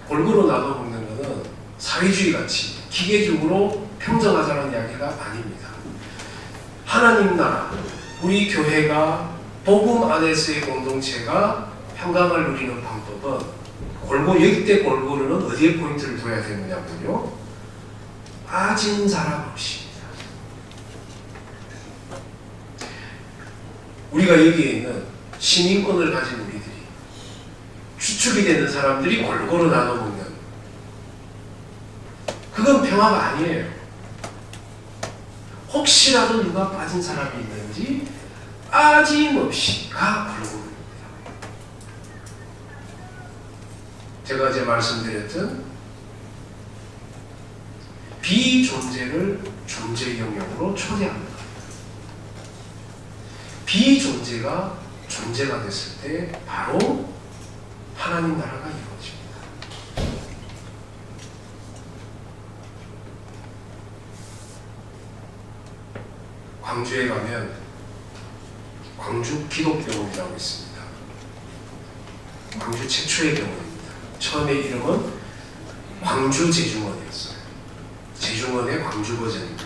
골고루 나눠 먹는 것은 사회주의 같이 기계적으로 평정하자는 이야기가 아닙니다. 하나님 나라, 우리 교회가 복음 안에서의 공동체가 평강을 누리는 방법은 여기 때 골고루는 어디에 포인트를 둬야 되느냐면요. 빠진 사람 없이입니다. 우리가 여기에 있는 시민권을 가진 우리들이 주축이 되는 사람들이 골고루 나눠 먹는 그건 평화가 아니에요. 혹시라도 누가 빠진 사람이 있는지 빠짐없이가 골고루입니다. 제가 어제 말씀드렸던 비존재를 존재 영역으로 초대합니다. 비존재가 존재가 됐을 때 바로 하나님 나라가 이루어집니다. 광주에 가면 광주 기독병원이라고 있습니다. 광주 최초의 병원입니다. 처음에 이름은 광주 제중원이었어요. 제중원의 광주 버전입니다.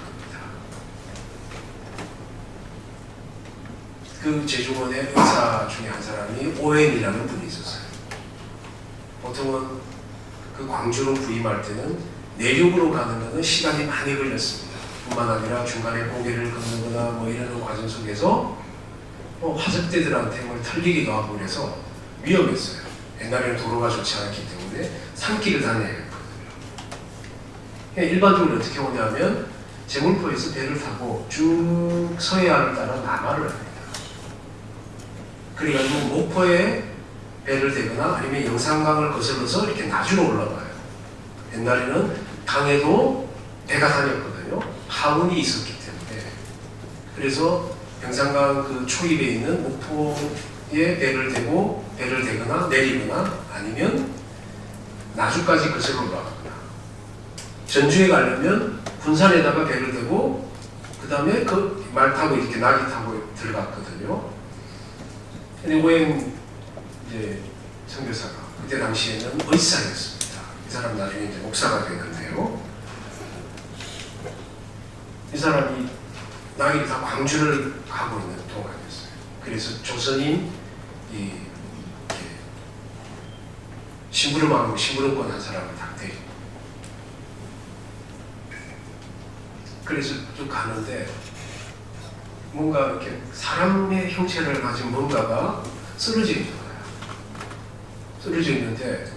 그 제중원의 의사 중에 한 사람이 오웬이라는 분이 있었어요. 보통은 그 광주로 부임할 때는 내륙으로 가는 것은 시간이 많이 걸렸습니다. 뿐만 아니라 중간에 고개를 걷는거나 뭐 이러는 과정 속에서 화적대들한테 뭘 털리기도 하고 그래서 위험했어요. 옛날에는 도로가 좋지 않았기 때문에 산길을 다녀야 했거든요. 일반적으로 어떻게 오냐면 제물포에서 배를 타고 쭉 서해안을 따라 남하를 합니다. 그래가지고 목포에 배를 대거나 아니면 영산강을 거슬러서 이렇게 나주로 올라가요. 옛날에는 강에도 배가 다녔거든요. 하운이 있었기 때문에. 그래서 영산강 그 초입에 있는 목포에 배를 대거나 내리거나 아니면 나주까지 거슬러 올라가거나 전주에 가려면 군산에다가 배를 대고 그 다음에 그 말 타고 이렇게 낙이 타고 들어갔거든요. 근데 오행 이제 선교사가 그때 당시에는 의사였습니다. 이 사람 나중에 이제 목사가 됐는데요. 이 사람이 낙이 다 광주를 가고 있는 동안이었어요. 그래서 조선인 심부름하고 심부름권 한 사람을 딱 데리고 그래서 쭉 가는데 뭔가 이렇게 사람의 형체를 가진 뭔가가 쓰러져 있는 거예요. 쓰러져 있는데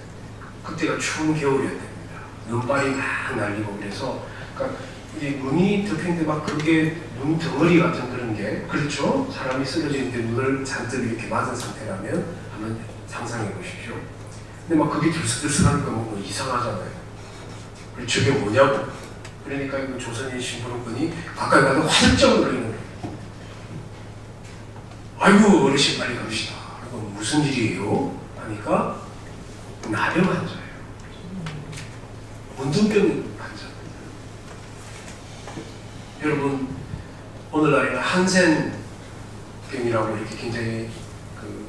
그때가 추운 겨울이었답니다. 눈발이 막 날리고 그래서 그러니까 이 눈이 덮인데 막 그게 눈 덩어리 같은 그런 게 그렇죠? 사람이 쓰러져 있는데 눈을 잔뜩 이렇게 맞은 상태라면 한번 상상해 보십시오. 근데 막 그게 들썩들썩하니까 뭐 이상하잖아요. 그리고 저게 뭐냐고. 그러니까 그 조선인 심부름꾼이 가까이 가서 활짝 놀리는 거예요. 아이고 어르신 빨리 갑시다. 이거 무슨 일이에요? 하니까 나병 환자예요. 문둥병 환자입니다. 여러분 오늘날에는 한센병이라고 이렇게 굉장히 그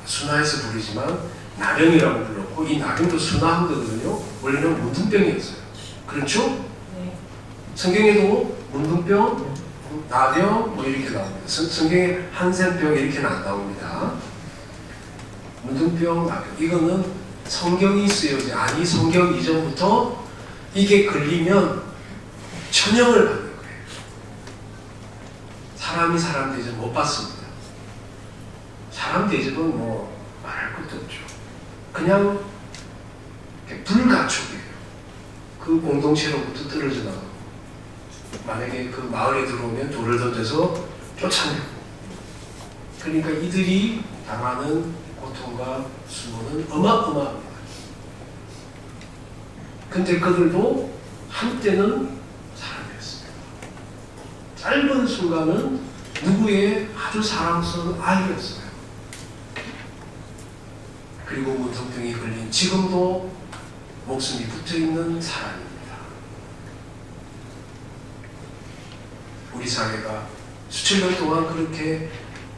순화해서 부르지만 나병이라고 불렀고 이 나병도 순화한 거거든요. 원래는 문둥병이었어요. 그렇죠? 네. 성경에도 문둥병, 나병 뭐 이렇게 나옵니다. 성경에 한센병 이렇게는 안 나옵니다. 문둥병, 나병 이거는 성경이 쓰여지 아니 성경 이전부터 이게 걸리면 천형을 받는 거예요. 사람이 사람 대접 못 받습니다. 사람 대접은 뭐 말할 것도 없죠. 그냥 불가촉이에요. 그 공동체로부터 떨어져 나가고 만약에 그 마을에 들어오면 돌을 던져서 쫓아내고 그러니까 이들이 당하는 고통과 수고는 어마어마합니다. 근데 그들도 한때는 사람이었습니다. 짧은 순간은 누구의 아주 사랑스러운 아이였어요. 그리고 문둥병이 걸린 지금도 목숨이 붙어있는 사람입니다. 우리 사회가 수천 년 동안 그렇게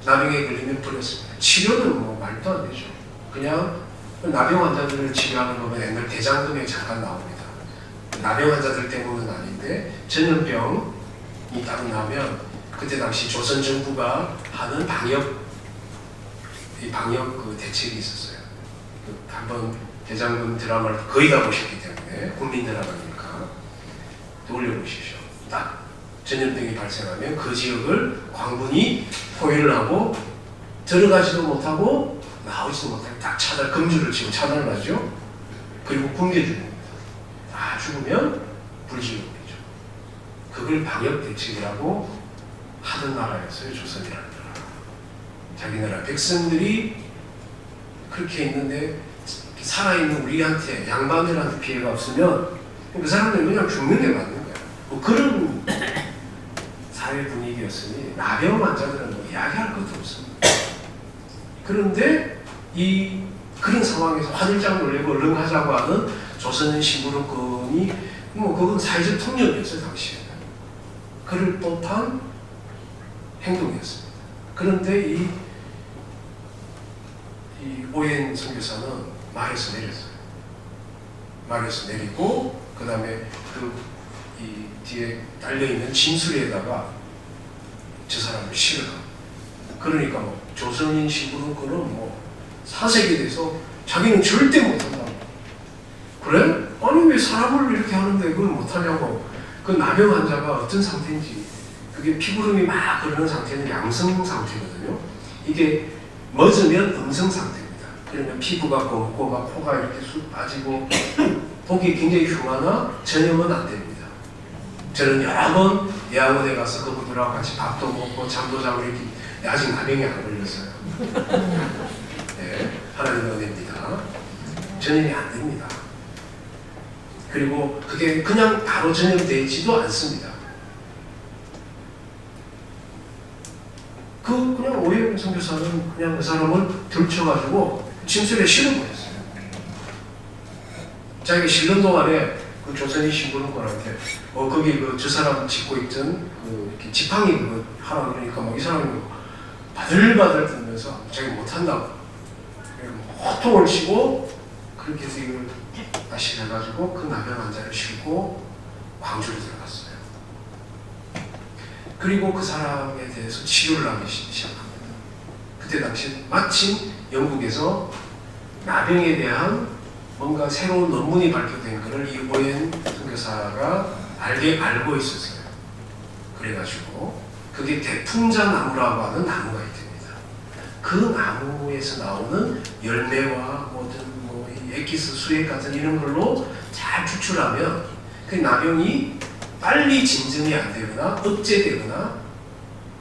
나병에 걸리면 버렸습니다. 치료는 뭐 말도 안 되죠. 그냥 나병 환자들을 치료하는 거면 옛날 대장금에 잠깐 나옵니다. 나병 환자들 때문은 아닌데 전염병이 따로 나면 그때 당시 조선 정부가 하는 방역 그 대책이 있었어요. 한번 대장금 드라마를 거의 다 보셨기 때문에 국민 드라마니까 올려보십시오. 딱 전염병이 발생하면 그 지역을 광군이 포위를 하고 들어가지도 못하고 나오지도 못하고 딱 금주를 치고 차단을 하죠. 그리고 굶겨 죽입니다. 다 죽으면 불지옥이죠. 그걸 방역 대책이라고 하던 나라였어요. 조선이라는 나라. 자기 나라 백성들이 그렇게 있는데 살아있는 우리한테 양반들한테 피해가 없으면 그 사람들은 그냥 죽는 게 맞는 거예요. 뭐 그런 사회 분위기였으니 나병 환자들은 뭐 이야기할 것도 없습니다. 그런데 그런 상황에서 화들짝 놀래고 얼른 하자고 하는 조선인 심부름꾼이 뭐 그건 사회적 통념이었어요. 당시에는. 그럴 법한 행동이었습니다. 그런데 이 오웬 선교사는 말에서 내렸어요. 말에서 내리고 그 다음에 이 뒤에 달려있는 진수리에다가 저 사람을 실어요. 그러니까 뭐 조선인 시부르크는 뭐 사색이 돼서 자기는 절대 못한다고. 그래? 아니 왜 사람을 이렇게 하는데 그걸 못하냐고. 그 나병 환자가 어떤 상태인지, 그게 피부름이 막 흐르는 상태는 양성 상태거든요. 이게 멎으면 음성 상태입니다. 그러면 피부가 검고 막 코가 이렇게 쑥 빠지고 보기 굉장히 흉하나 전염은 안 됩니다. 저는 여러 번 예양원에 가서 그분들하고 같이 밥도 먹고 잠도 자고 이렇게 아직 나병이 안 걸렸어요. 네, 하나님의 은혜입니다. 전염이 안 됩니다. 그리고 그게 그냥 바로 전염되지도 않습니다. 그냥 오웬 선교사는 그냥 그 사람을 들쳐가지고 침실에 실어버렸어요. 자기가 실는 동안에 그 조선인 신부님한테 거기 저 사람 짓고 있던 이렇게 지팡이 그거 하라 그러니까 막 이 사람이 바들바들 떨면서 자기 못한다고 호통을 치고 그렇게 해서 이걸 다시 해가지고 그 나병 환자를 싣고 광주로 들어갔어요. 그리고 그 사람에 대해서 치료를 하기 시작합니다. 그때 당시 마침 영국에서 나병에 대한 뭔가 새로운 논문이 발표된 것을 이 오웬 선교사가 알고 있었어요. 그래가지고 그게 대풍자 나무라고 하는 나무가 있답니다. 그 나무에서 나오는 열매와 모든 이 엑기스, 수액 같은 이런 걸로 잘 추출하면 그 나병이 빨리 진정이 안 되거나 억제되거나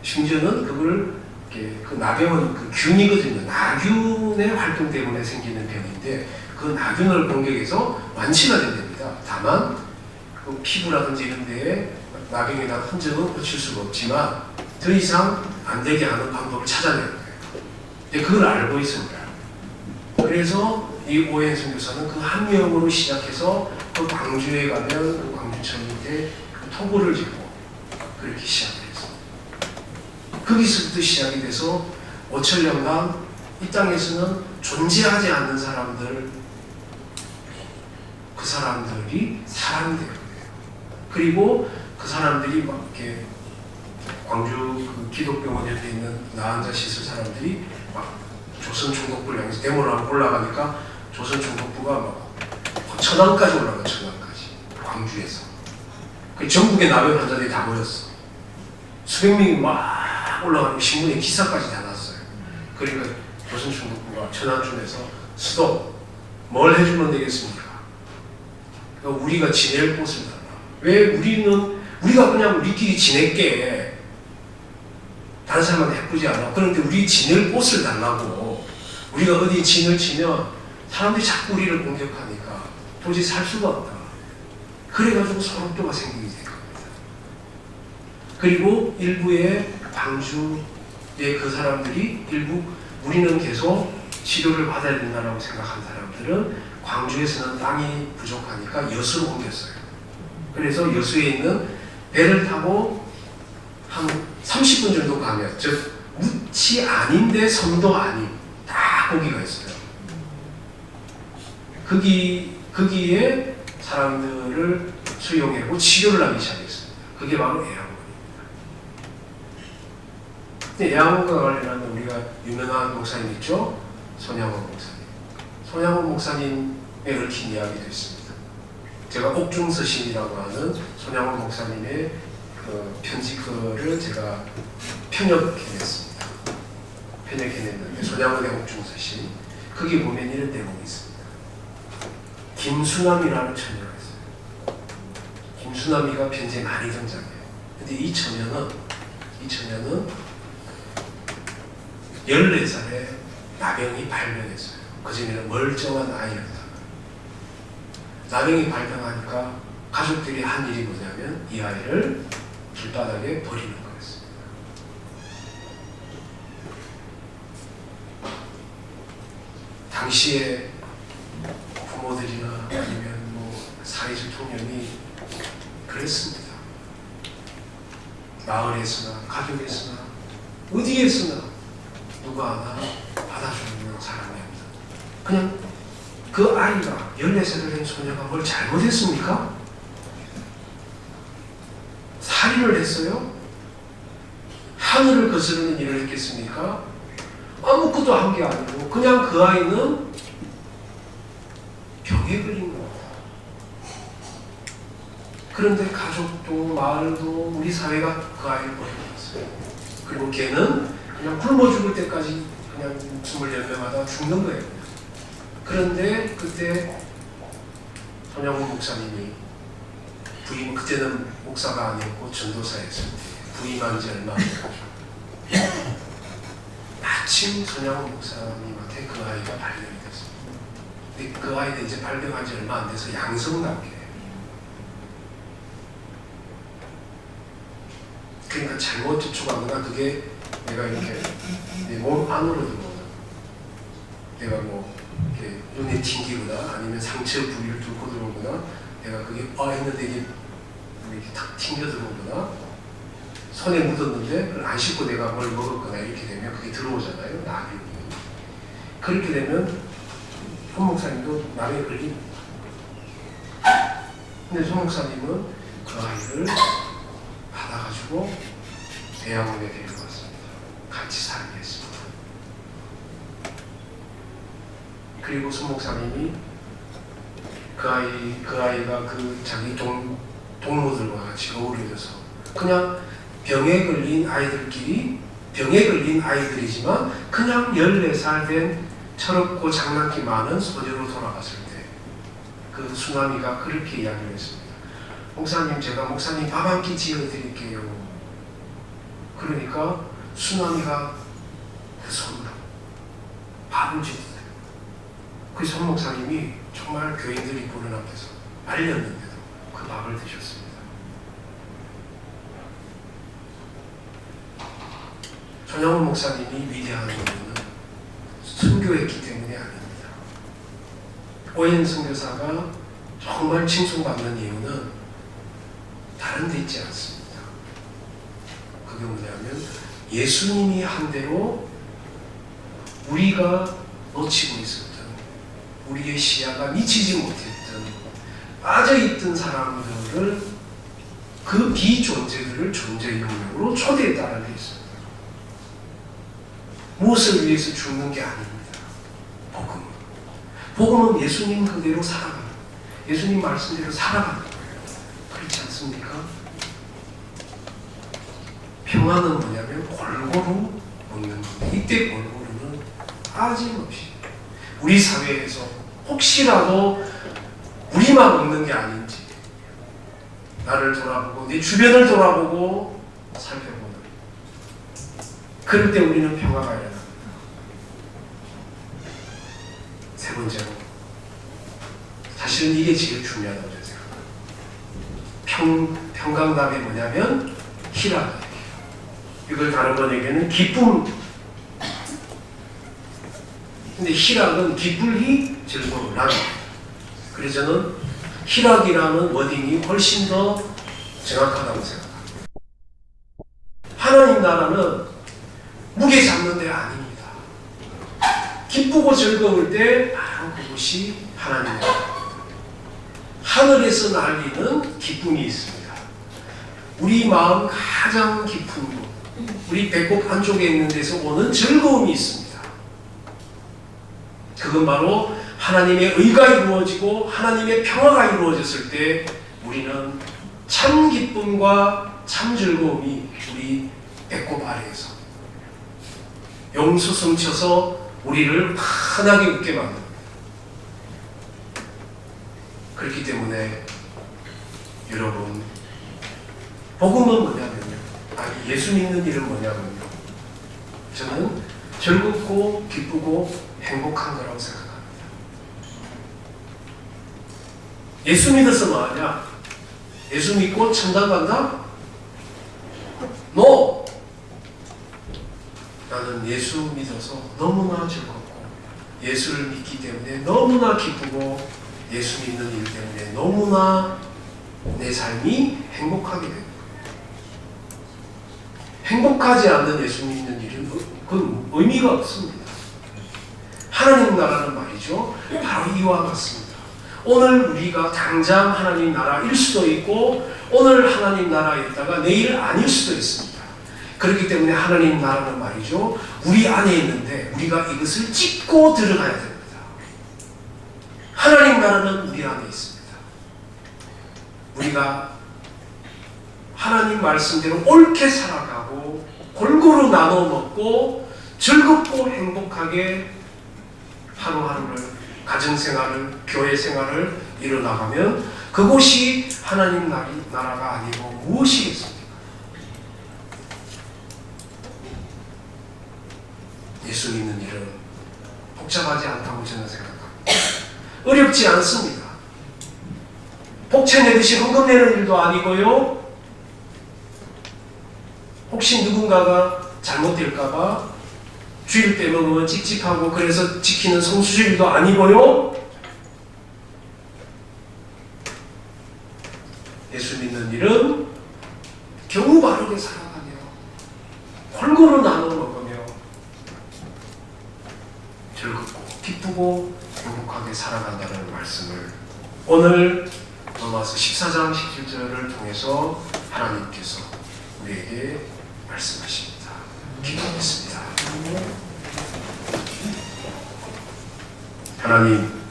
심지어는 그 나병은 그 균이거든요. 나균의 활동 때문에 생기는 병인데 그 나균을 공격해서 완치가 된답니다. 다만 그 피부라든지 이런 데에 나병에 대한 흔적은 고칠 수가 없지만 더 이상 안 되게 하는 방법을 찾아내는 거예요. 그걸 알고 있습니다. 그래서 이 오웬 선교사는 그 한 명으로 시작해서 그 광주에 가면 그 광주천 밑에 그 토굴을 짓고 그렇게 시작을 했습니다. 거기서부터 시작이 돼서 5천년간 이 땅에서는 존재하지 않는 사람들, 그 사람들이 사람이 되는 거예요. 그리고 그 사람들이 막 이렇게 광주 그 기독병원 옆에 있는 나환자 시설 사람들이 막 조선 총독부를 향해서 데모를 하고 올라가니까 조선 총독부가 막 천안까지 올라가, 천안까지. 광주에서. 그 전국의 나병 환자들이 다 모였어. 수백 명이 막 올라가는 신문에 기사까지 다 났어요. 그러니까 조선 총독부가 천안쯤에서 스톱, 뭘 해주면 되겠습니까? 그러니까 우리가 지낼 곳을 달라. 왜 우리가 그냥 우리끼리 지낼게. 다른 사람한테 해쁘지 않아. 그런데 우리 지낼 곳을 달라고. 우리가 어디 진을 치면 사람들이 자꾸 우리를 공격하니까 도저히 살 수가 없다. 그래가지고 소록도가 생기게 된 겁니다. 그리고 일부의 광주의 그 사람들이 일부 우리는 계속 치료를 받아야 된다고 생각한 사람들은 광주에서는 땅이 부족하니까 여수로 옮겼어요. 그래서 여수에 있는 배를 타고 한 30분 정도 가면, 즉 무치 아닌데 섬도 아닌 딱 거기가 있어요. 거기에 사람들을 수용하고 치료를 하기 시작했습니다. 그게 바로 애양원입니다. 근데 애양원과 관련한 우리가 유명한 목사님 있죠? 손양원 목사님. 손양원 목사님의 얽힌 이야기도 있습니다. 제가 옥중서신이라고 하는 손양원 목사님의 그 편지글을 제가 편역해냈습니다. 편역해냈는데 손양원의 옥중서신, 거기 보면 이런 대목이 있습니다. 김수남이라는 처녀가 있어요. 김수남이가 편지에 많이 등장해요. 근데 이 처녀는 14살에 나병이 발병했어요. 그전에는 멀쩡한 아이였다. 나병이 발병하니까 가족들이 한 일이 뭐냐면 이 아이를 길바닥에 버리는 거였습니다. 당시에 부모들이나 아니면 사회적 통념이 그랬습니다. 마을에서나 가족에서나 어디에서나 누가 하나 받아주는 사람이 그냥 그 아이가 14살이 된 소녀가 뭘 잘못했습니까? 살인을 했어요? 하늘을 거스르는 일을 했겠습니까? 아무것도 한 게 아니고 그냥 그 아이는 병에 걸린 겁니다. 그런데 가족도 마을도 우리 사회가 그 아이를 버려버렸어요. 그리고 걔는 그냥 굶어 죽을 때까지 그냥 숨을 연명하다 죽는 거예요. 그런데 그때 손양훈 목사님이 부임, 그때는 목사가 아니었고 전도사였을 때 부임한 지 얼마 안 돼가지고 마침 손양훈 목사님한테 그 아이가 발견이 됐습니다. 근데 그 아이가 이제 발견한 지 얼마 안 돼서 양성 단계예요. 그러니까 잘못 접촉하거나 그게 내가 이렇게 내 몸 안으로 들어오거나 내가 뭐 이렇게 눈에 튕기거나 아니면 상처 부위를 뚫고 들어오거나 내가 그게 했는데 이게 이렇게 탁 튕겨 들어오거나 손에 묻었는데 그걸 안 씻고 내가 뭘 먹었거나 이렇게 되면 그게 들어오잖아요. 나병이. 그렇게 되면 손 목사님도 나병에 걸립니다. 근데 손 목사님은 그 아이를 받아가지고 대학원에 데려갔습니다. 같이 살게 했습니다. 그리고 손 목사님이 그 아이가 그 자기 동무들과 같이 어우러져서 그냥 병에 걸린 아이들끼리 병에 걸린 아이들이지만 그냥 14살 된 철없고 장난기 많은 소녀로 돌아갔을 때 그 수남이가 그렇게 이야기를 했습니다. 목사님, 제가 목사님 밥 한 끼 지어드릴게요. 그러니까 수남이가 그 손으로 밥을 지었어요. 그 손 목사님이 정말 교인들이 보는 앞에서 말렸는데도 그 밥을 드셨습니다. 손양훈 목사님이 위대한 이유는 선교했기 때문이 아닙니다. 오현 선교사가 정말 칭송받는 이유는 다른 데 있지 않습니다. 그게 뭐냐면 예수님이 한 대로 우리가 놓치고 있었던 우리의 시야가 미치지 못했던 빠져있던 사람들을 그 비존재들을 존재 영역으로 초대했다는 데 있습니다. 무엇을 위해서 죽는 게 아닙니다. 복음은 예수님 그대로 살아가는 거예요. 예수님 말씀대로 살아가는 거예요. 그렇지 않습니까? 평화는 뭐냐면 골고루 먹는 겁니다. 이때 골고루는 빠짐없이 우리 사회에서 혹시라도 우리만 먹는 게 아닌지 나를 돌아보고 내 주변을 돌아보고 살펴보는 그럴 때 우리는 평화가 일어납니다. 세 번째로 사실은 이게 제일 중요하다고 저는 생각합니다. 평강답이 뭐냐면 희락이에요. 이걸 다른 번역에는 기쁨. 근데 희락은 기쁠히 즐거운 락. 그래서 저는 희락이라는 워딩이 훨씬 더 정확하다고 생각합니다. 하나님 나라는 무게 잡는 데 아닙니다. 기쁘고 즐거울 때 바로 그것이 하나님의 나라입니다. 하늘에서 날리는 기쁨이 있습니다. 우리 마음 가장 깊은 곳, 우리 배꼽 안쪽에 있는 데서 오는 즐거움이 있습니다. 그건 바로 하나님의 의가 이루어지고 하나님의 평화가 이루어졌을 때 우리는 참 기쁨과 참 즐거움이 우리 배꼽 아래에서 용수 숨쳐서 우리를 환하게 웃게 만듭니다. 그렇기 때문에 여러분 복음은 뭐냐면요, 아니 예수 믿는 일은 뭐냐면요, 저는 즐겁고 기쁘고 행복한 거라고 생각합니다. 예수 믿어서 뭐하냐? 예수 믿고 천당 간다? No! 나는 예수 믿어서 너무나 즐겁고 예수를 믿기 때문에 너무나 기쁘고 예수 믿는 일 때문에 너무나 내 삶이 행복하게 됩니다. 행복하지 않는 예수 믿는 일은 그건 의미가 없습니다. 하나님 나라는 말이죠, 바로 이와 같습니다. 오늘 우리가 당장 하나님 나라일 수도 있고 오늘 하나님 나라에 있다가 내일 아닐 수도 있습니다. 그렇기 때문에 하나님 나라는 말이죠, 우리 안에 있는데 우리가 이것을 찢고 들어가야 됩니다. 하나님 나라는 우리 안에 있습니다. 우리가 하나님 말씀대로 옳게 살아가고 골고루 나눠 먹고 즐겁고 행복하게 하루하루를, 가정생활을, 교회생활을 이뤄나가면 그곳이 하나님 나라가 아니고 무엇이겠습니까? 예수 믿는 일은 복잡하지 않다고 저는 생각합니다. 어렵지 않습니다. 복채 내듯이 헌금 내는 일도 아니고요, 혹시 누군가가 잘못될까봐 주일 빼먹으면 찝찝하고 그래서 지키는 성수주일도 아니고요, 예수 믿는 일은 겨우 바르게 살아가며 골고루 나눠 먹으며 즐겁고 기쁘고 행복하게 살아간다는 말씀을 오늘 로마서 14장 17절을 통해서 하나님께서 우리에게 말씀하십니다. 기도하겠습니다. 하나님,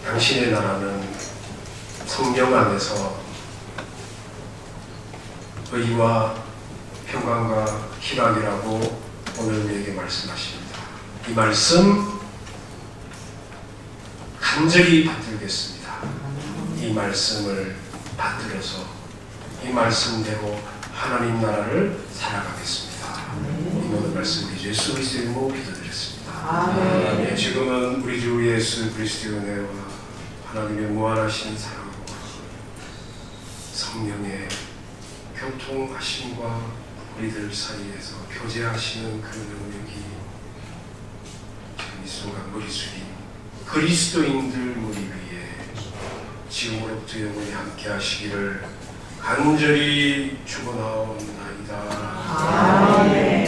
당신의 나라는 성령 안에서 의와 평강과 희락이라고 오늘 우리에게 말씀하십니다. 이 말씀 간절히 받들겠습니다. 이 말씀을 받들어서 이 말씀대로 하나님 나라를 살아가겠습니다. 이 모든 말씀 예수 그리스도의 이름으로 기도드렸습니다. 아멘. 지금은 우리 주 예수 그리스도의 은혜와 하나님의 무한하신 사랑과 성령의 교통하심과 우리들 사이에서 교제하시는 그 능력이 지금 이 순간 머리 숙인 그리스도인들 무리 위에 지금으로부터 영원히 함께 하시기를 간절히 축원하옵나이다. 아멘.